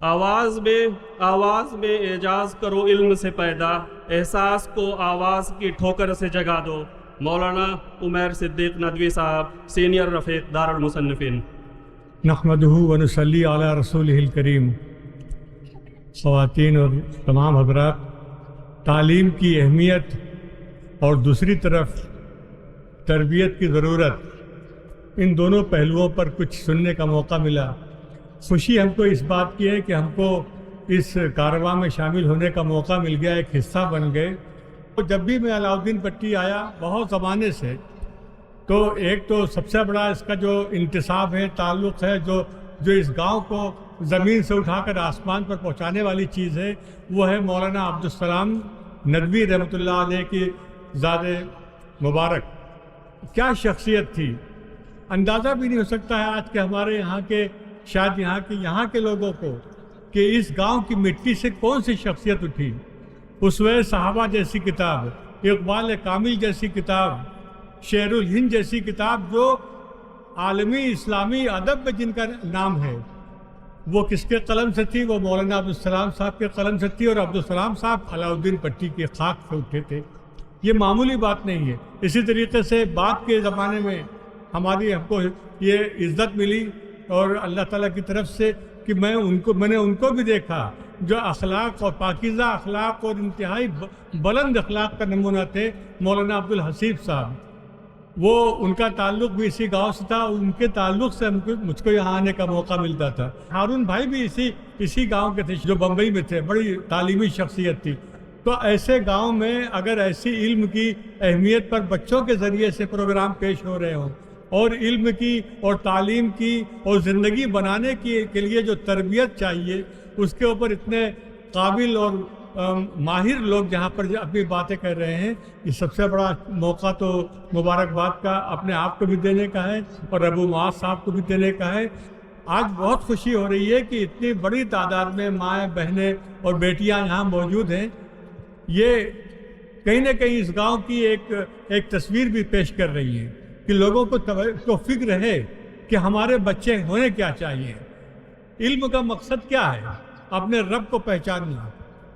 آواز میں اعجاز کرو علم سے پیدا، احساس کو آواز کی ٹھوکر سے جگا دو۔ مولانا عمیر صدیق ندوی صاحب، سینئر رفیق دارالمصنفین۔ نحمدہ ونصلی علی رسولہ الکریم۔ خواتین اور تمام حضرات، تعلیم کی اہمیت اور دوسری طرف تربیت کی ضرورت، ان دونوں پہلوؤں پر کچھ سننے کا موقع ملا۔ خوشی ہم کو اس بات کی ہے کہ ہم کو اس کارواں میں شامل ہونے کا موقع مل گیا، ایک حصہ بن گئے۔ جب بھی میں علاؤدین پٹی آیا بہت زمانے سے، تو ایک تو سب سے بڑا اس کا جو انتصاب ہے، تعلق ہے، جو اس گاؤں کو زمین سے اٹھا کر آسمان پر پہنچانے والی چیز ہے، وہ ہے مولانا عبدالسلام ندوی رحمۃ اللہ علیہ کی ذات مبارک۔ کیا شخصیت تھی، اندازہ بھی نہیں ہو سکتا ہے آج کے ہمارے یہاں کے، شاید یہاں کے لوگوں کو، کہ اس گاؤں کی مٹی سے کون سی شخصیت اٹھی۔ اسوہ صحابہ جیسی کتاب، اقبال کامل جیسی کتاب، شعر الہند جیسی کتاب، جو عالمی اسلامی ادب میں جن کا نام ہے، وہ کس کے قلم سے تھی؟ وہ مولانا عبدالسلام صاحب کے قلم سے تھی، اور عبدالسلام صاحب علاؤدین پٹی کے خاک سے اٹھے تھے۔ یہ معمولی بات نہیں ہے۔ اسی طریقے سے بعد کے زمانے میں ہم کو یہ عزت ملی، اور اللہ تعالیٰ کی طرف سے کہ میں نے ان کو بھی دیکھا جو اخلاق اور پاکیزہ اخلاق اور انتہائی بلند اخلاق کا نمونہ تھے، مولانا عبدالحسیب صاحب۔ وہ ان کا تعلق بھی اسی گاؤں سے تھا، ان کے تعلق سے مجھ کو یہاں آنے کا موقع ملتا تھا۔ ہارون بھائی بھی اسی گاؤں کے تھے جو بمبئی میں تھے، بڑی تعلیمی شخصیت تھی۔ تو ایسے گاؤں میں اگر ایسی علم کی اہمیت پر بچوں کے ذریعے سے پروگرام پیش ہو رہے ہوں، اور علم کی اور تعلیم کی اور زندگی بنانے کے لیے جو تربیت چاہیے، اس کے اوپر اتنے قابل اور ماہر لوگ جہاں پر اپنی باتیں کر رہے ہیں، یہ سب سے بڑا موقع تو مبارکباد کا اپنے آپ کو بھی دینے کا ہے، اور ابو معاذ صاحب کو بھی دینے کا ہے۔ آج بہت خوشی ہو رہی ہے کہ اتنی بڑی تعداد میں مائیں، بہنیں اور بیٹیاں یہاں موجود ہیں۔ یہ کہیں نہ کہیں اس گاؤں کی ایک تصویر بھی پیش کر رہی ہے کہ لوگوں کو فکر ہے کہ ہمارے بچے ہونے کیا چاہیے۔ علم کا مقصد کیا ہے؟ اپنے رب کو پہچاننا،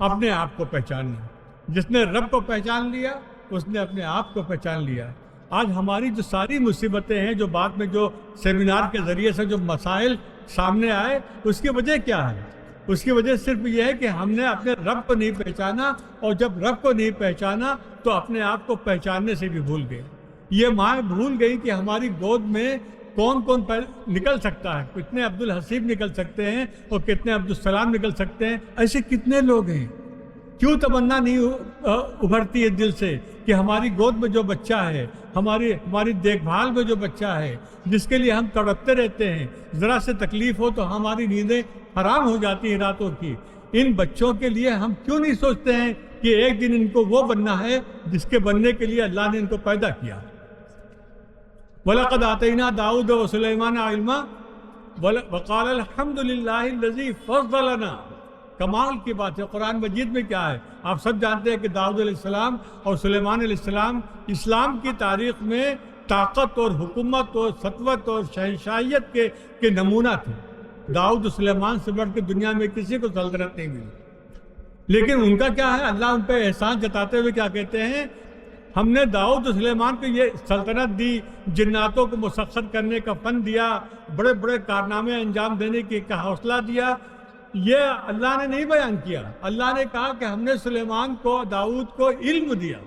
اپنے آپ کو پہچاننا۔ جس نے رب کو پہچان لیا، اس نے اپنے آپ کو پہچان لیا۔ آج ہماری جو ساری مصیبتیں ہیں، جو بعد میں جو سیمینار کے ذریعے سے جو مسائل سامنے آئے، اس کی وجہ کیا ہے؟ اس کی وجہ صرف یہ ہے کہ ہم نے اپنے رب کو نہیں پہچانا، اور جب رب کو نہیں پہچانا تو اپنے آپ کو پہچاننے سے بھی بھول گئے۔ یہ ماں بھول گئی کہ ہماری گود میں کون نکل سکتا ہے، کتنے عبدالحسیب نکل سکتے ہیں اور کتنے عبدالسلام نکل سکتے ہیں۔ ایسے کتنے لوگ ہیں؟ کیوں تمنا نہیں ابھرتی ہے دل سے کہ ہماری گود میں جو بچہ ہے، ہماری دیکھ بھال میں جو بچہ ہے، جس کے لیے ہم تڑپتے رہتے ہیں، ذرا سے تکلیف ہو تو ہماری نیندیں حرام ہو جاتی ہیں راتوں کی، ان بچوں کے لیے ہم کیوں نہیں سوچتے ہیں کہ ایک دن ان کو وہ بننا ہے جس کے بننے کے لیے اللہ نے ان کو پیدا کیا۔ وَلَقَدْ آتَيْنَا دَاوُدَ وَسُلَيْمَانَ عِلْمًا وَقَالَ الْحَمْدُ لِلَّهِ الَّذِي فَضَّلَنَا۔ کمال کی بات ہے۔ قرآن مجید میں کیا ہے؟ آپ سب جانتے ہیں کہ داؤد علیہ السلام اور سلیمان علیہ السلام اسلام کی تاریخ میں طاقت اور حکومت اور سطوت اور شہنشاہیت کے نمونہ تھے۔ داؤد و سلیمان سے بڑھ کے دنیا میں کسی کو سلطنت نہیں ملی، لیکن ان کا کیا ہے؟ اللہ ان پہ احسان جتاتے ہوئے کیا کہتے ہیں؟ ہم نے داؤد و سلیمان کو یہ سلطنت دی، جناتوں کو مسخر کرنے کا فن دیا، بڑے بڑے کارنامے انجام دینے کا حوصلہ دیا۔ یہ اللہ نے نہیں بیان کیا، اللہ نے کہا کہ ہم نے سلیمان کو، داؤد کو علم دیا۔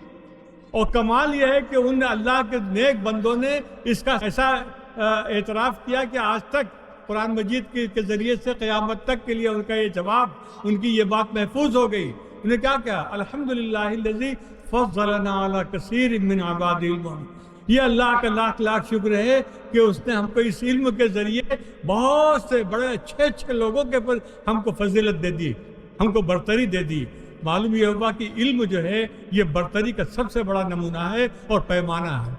اور کمال یہ ہے کہ ان اللہ کے نیک بندوں نے اس کا ایسا اعتراف کیا کہ آج تک قرآن مجید کے ذریعے سے قیامت تک کے لیے ان کا یہ جواب، ان کی یہ بات محفوظ ہو گئی۔ انہیں کیا کہا؟ الحمدللہ الذی فضلنا علی کثیر من عبادہ المؤمنین۔ یہ اللہ کا لاکھ لاکھ شکر ہے کہ اس نے ہم کو اس علم کے ذریعے بہت سے بڑے اچھے لوگوں کے پر ہم کو فضیلت دے دی، ہم کو برتری دے دی۔ معلوم یہ ہوا کہ علم جو ہے یہ برتری کا سب سے بڑا نمونہ ہے اور پیمانہ ہے۔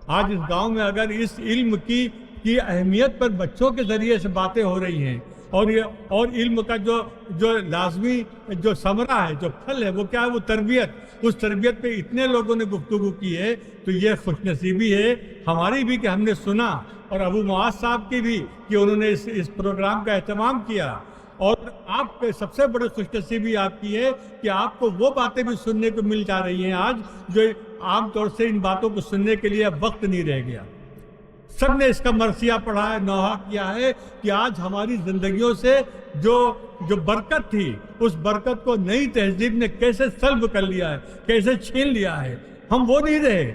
آج اس گاؤں میں اگر اس علم کی اہمیت پر بچوں کے ذریعے سے باتیں ہو رہی ہیں، اور علم کا جو لازمی جو ثمرہ ہے، جو پھل ہے، وہ کیا ہے؟ وہ تربیت۔ اس تربیت پہ اتنے لوگوں نے گفتگو کی ہے، تو یہ خوش نصیبی ہے ہماری بھی کہ ہم نے سنا، اور ابو معاذ صاحب کی بھی کہ انہوں نے اس پروگرام کا اہتمام کیا، اور آپ کے سب سے بڑی خوش نصیبی آپ کی ہے کہ آپ کو وہ باتیں بھی سننے کو مل جا رہی ہیں آج جو عام طور سے ان باتوں کو سننے کے لیے اب وقت نہیں رہ گیا. سب نے اس کا مرثیہ پڑھا ہے, نوحہ کیا ہے کہ آج ہماری زندگیوں سے جو برکت تھی, اس برکت کو نئی تہذیب نے کیسے سلب کر لیا ہے, کیسے چھین لیا ہے. ہم وہ نہیں رہے.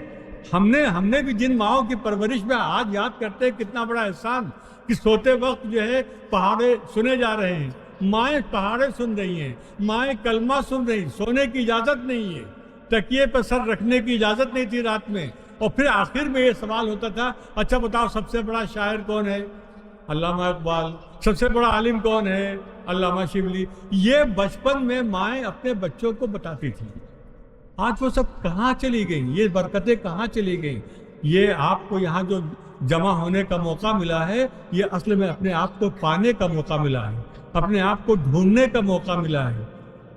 ہم نے بھی جن ماؤں کی پرورش میں آج یاد کرتے ہیں کتنا بڑا احسان کہ سوتے وقت جو ہے پہاڑے سنے جا رہے ہیں, مائیں پہاڑے سن رہی ہیں, مائیں کلمہ سن رہی ہیں, سونے کی اجازت نہیں ہے, تکیے پہ سر رکھنے کی اجازت نہیں تھی رات میں. اور پھر آخر میں یہ سوال ہوتا تھا, اچھا بتاؤ سب سے بڑا شاعر کون ہے؟ علامہ اقبال. سب سے بڑا عالم کون ہے؟ علامہ شبلی. یہ بچپن میں مائیں اپنے بچوں کو بتاتی تھیں. آج وہ سب کہاں چلی گئیں؟ یہ برکتیں کہاں چلی گئیں؟ یہ آپ کو یہاں جو جمع ہونے کا موقع ملا ہے, یہ اصل میں اپنے آپ کو پانے کا موقع ملا ہے, اپنے آپ کو ڈھونڈنے کا موقع ملا ہے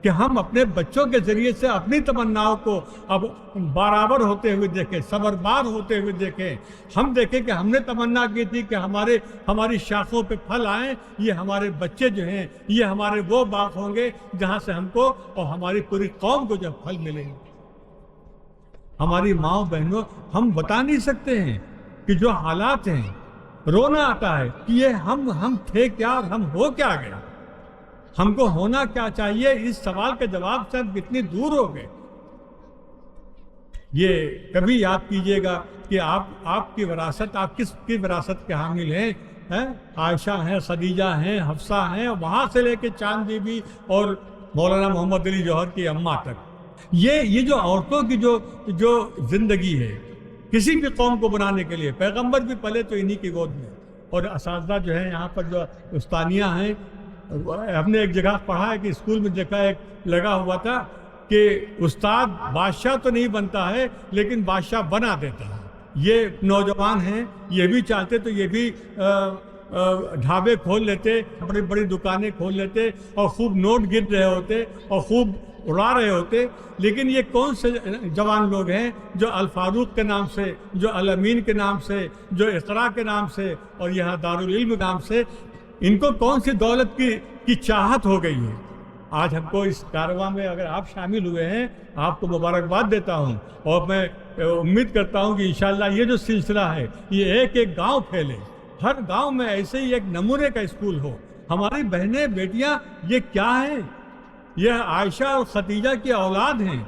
کہ ہم اپنے بچوں کے ذریعے سے اپنی تمناؤں کو اب برابر ہوتے ہوئے دیکھیں, صبربار ہوتے ہوئے دیکھیں. ہم دیکھیں کہ ہم نے تمنا کی تھی کہ ہماری شاخوں پہ پھل آئیں, یہ ہمارے بچے جو ہیں یہ ہمارے وہ باغ ہوں گے جہاں سے ہم کو اور ہماری پوری قوم کو جب پھل ملیں گے. ہماری ماؤں بہنوں, ہم بتا نہیں سکتے ہیں کہ جو حالات ہیں, رونا آتا ہے کہ یہ ہم تھے کیا اور ہم ہو کیا گیا, ہم کو ہونا کیا چاہیے. اس سوال کے جواب سے ہم کتنی دور ہو گئے. یہ کبھی یاد کیجئے گا کہ آپ کی وراثت, آپ کس کی وراثت کے حامل ہیں؟ عائشہ ہیں, خدیجہ ہیں, حفصہ ہیں, وہاں سے لے کے چاند بی بی اور مولانا محمد علی جوہر کی اماں تک. یہ جو عورتوں کی جو زندگی ہے کسی بھی قوم کو بنانے کے لیے, پیغمبر بھی پلے تو انہی کی گود میں. اور اساتذہ جو ہیں یہاں پر جو استانیہ ہیں, ہم نے ایک جگہ پڑھا ہے کہ اسکول میں دیکھا ایک لگا ہوا تھا کہ استاد بادشاہ تو نہیں بنتا ہے لیکن بادشاہ بنا دیتا ہے. یہ نوجوان ہیں, یہ بھی چاہتے تو یہ بھی ڈھابے کھول لیتے, بڑی بڑی دکانیں کھول لیتے اور خوب نوٹ گر رہے ہوتے اور خوب اڑا رہے ہوتے. لیکن یہ کون سے جوان لوگ ہیں جو الفاروق کے نام سے, جو الامین کے نام سے, جو اقرا کے نام سے اور یہاں دارالعلم کے نام سے, ان کو کون سی دولت کی چاہت ہو گئی ہے. آج ہم کو اس کارواں میں اگر آپ شامل ہوئے ہیں, آپ کو مبارکباد دیتا ہوں اور میں امید کرتا ہوں کہ انشاءاللہ یہ جو سلسلہ ہے یہ ایک گاؤں پھیلے, ہر گاؤں میں ایسے ہی ایک نمونے کا اسکول ہو. ہماری بہنیں بیٹیاں یہ کیا ہیں؟ یہ عائشہ اور خدیجہ کی اولاد ہیں,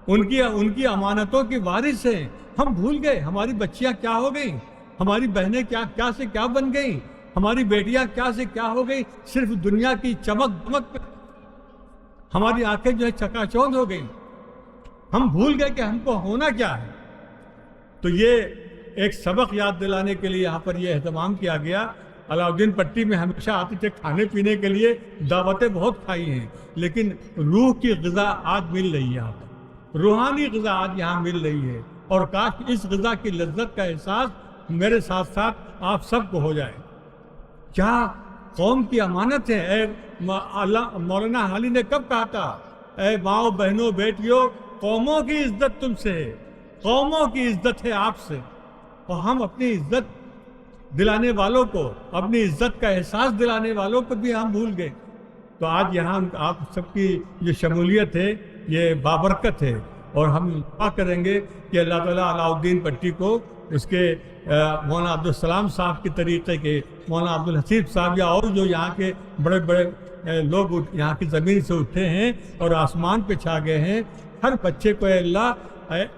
ان کی امانتوں کی وارث ہیں. ہم بھول گئے ہماری بچیاں کیا ہو گئیں, ہماری بہنیں کیا سے کیا بن گئیں, ہماری بیٹیاں کیا سے کیا ہو گئی. صرف دنیا کی چمک دمک ہماری آنکھیں جو ہے چکا چوندھ ہو گئیں. ہم بھول گئے کہ ہم کو ہونا کیا ہے. تو یہ ایک سبق یاد دلانے کے لیے یہاں پر یہ اہتمام کیا گیا. علاؤدین پٹی میں ہمیشہ آتے تھے کھانے پینے کے لیے, دعوتیں بہت کھائی ہیں, لیکن روح کی غذا آج مل رہی ہے یہاں پر, روحانی غذا آج یہاں مل رہی ہے. اور کاش اس غذا کی لذت کا احساس میرے ساتھ ساتھ آپ سب کو ہو جائے. کیا قوم کی امانت ہے. اے مولانا حالی نے کب کہا تھا, اے ماؤں بہنوں بیٹیوں, قوموں کی عزت تم سے ہے, قوموں کی عزت ہے آپ سے. اور ہم اپنی عزت دلانے والوں کو, اپنی عزت کا احساس دلانے والوں کو بھی ہم بھول گئے. تو آج یہاں آپ سب کی جو شمولیت ہے یہ بابرکت ہے, اور ہم دعا کریں گے کہ اللہ تعالیٰ علاؤدین پٹی کو اس کے مولانا عبدالسلام صاحب کے طریقے کے, مولانا عبدالحسیب صاحب یا اور جو یہاں کے بڑے بڑے لوگ یہاں کی زمین سے اٹھے ہیں اور آسمان پہ چھا گئے ہیں, ہر بچے کو اے اللہ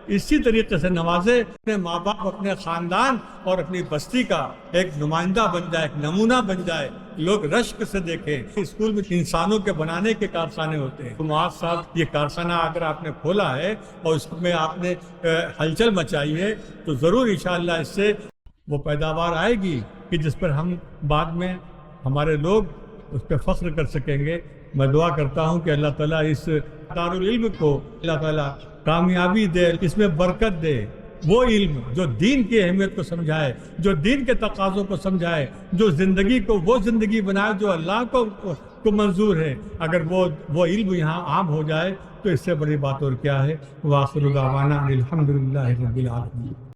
اسی طریقے سے نوازے, اپنے ماں باپ, اپنے خاندان اور اپنی بستی کا ایک نمائندہ بن جائے, ایک نمونہ بن جائے, لوگ رشک سے دیکھیں. اسکول میں انسانوں کے بنانے کے کارخانے ہوتے ہیں. معاذ صاحب یہ کارخانہ اگر آپ نے کھولا ہے اور اس میں آپ نے ہلچل مچائی ہے تو ضرور انشاءاللہ اس سے وہ پیداوار آئے گی کہ جس پر ہم بعد میں ہمارے لوگ اس پہ فخر کر سکیں گے. میں دعا کرتا ہوں کہ اللہ تعالیٰ اس دارالعلم کو اللہ تعالیٰ کامیابی دے, اس میں برکت دے. وہ علم جو دین کی اہمیت کو سمجھائے, جو دین کے تقاضوں کو سمجھائے, جو زندگی کو وہ زندگی بنائے جو اللہ کو منظور ہے. اگر وہ علم یہاں عام ہو جائے تو اس سے بڑی بات اور کیا ہے. وآخر دعوانا الحمدللہ رب العالمین.